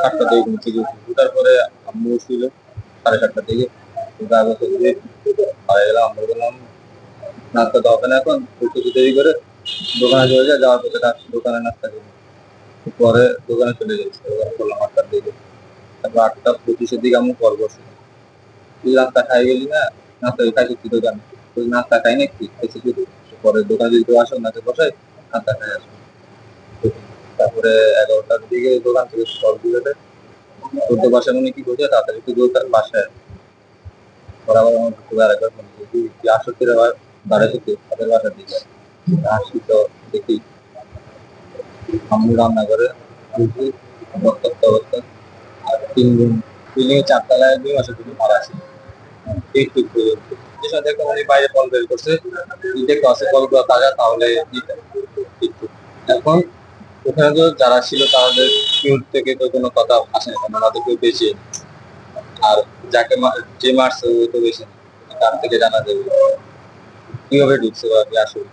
7টা থেকে ঘুম থেকে উঠার পরে আম্মু ছিল 7:30 থেকে। গোসল দিয়ে বাইরে গেলাম, আম্মু বললাম নাস্তা তো হবে না এখন, একটু দেরি করে দোকানে চলে যায়, যাওয়ার পথে দোকানে নাস্তা করি। পরে দোকানে চলে যাই, দোকানে করলাম 8টার দিকে। তারপর 8টা 25-এর দিকে আম্মু কল করছে, তুই নাস্তা খাই গেলি না? নাস্তা খাইছি কি দোকানে? তুই নাস্তা খাই নাকি খাইছি শুধু? পরে দোকানে যদি কেউ আসো নাকে বসাই নাস্তা খাই আসো। তারপরে 11টার দিকে দোকান থেকে কল দিলে তোর তো বাসায় মনে কি করছে, তাড়াতাড়ি তুই তার বাসায় ওরা আবার আমার ঘুরে আরেকবার ফোন করে তুই আসো ফিরে আবার দাঁড়াইছে তুই তাদের বাসার দিকে আসি। তো দেখি আম্মু রান্না করে বুঝলি রক্তাক্ত অবস্থা। আর 3 দিন বিল্ডিং এর 4 তলায় 2 মাসের জন্য মারা আছে। ঠিক ঠিক পর্যন্ত যে সাথে একটা মানে বাইরে কল বের করছে, তুই দেখতে আছে কলগুলো তাজা তাহলে দিতে। ঠিক ঠিক। এখন ওখানে তো যারা ছিল তাদের কেউ থেকে তো কোনো কথা আসে না, কারণ ওনাদের কেউ বেশি। আর যে মারছে ও তো বেশি না, তার থেকে জানা যাবে কিভাবে ঢুকছে বা কি আসলে।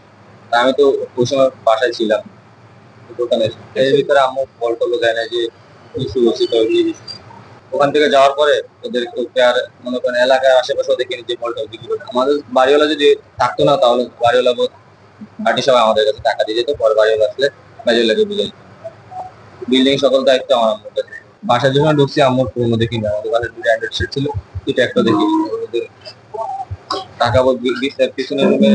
তা আমি তো ওই সময় বাসায় ছিলাম দোকানে, এর ভিতরে আম্মু বল টলও দেয় না যে কিছু হচ্ছে তো দিয়ে দিচ্ছে। ওখান থেকে যাওয়ার পরে ওদের কেউ আর মনে করেন এলাকার আশেপাশেও দেখে যে বলটা দিল। আমাদের বাড়িওয়ালা যদি থাকতো না তাহলে বাড়িওয়ালা পার্টি সবাই আমাদের কাছে টাকা দিয়ে যেত, পরে বাড়িওয়ালা আসলে বাড়িওয়ালাকে বুঝাই। বিল্ডিং সকল দায়িত্ব আমার আম্মুর কাছে। বাসায় যখন ঢুকছি আম্মুর পুরোনো দেখি না, আমাদের বাসায় দুটো অ্যান্ড্রয়েড সেট ছিল, দুটো একটা দেখি ওদের টাকা বিস্তার পিছনে রুমে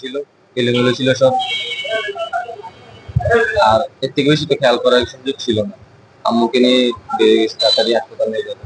ছিল, এলোমেলো ছিল সব। আর এর থেকে বেশি তো খেয়াল করার সুযোগ ছিল না। আম্মুকে নিয়ে বেরিয়ে গেছে, তাড়াতাড়ি হাসপাতালে নিয়ে যেত।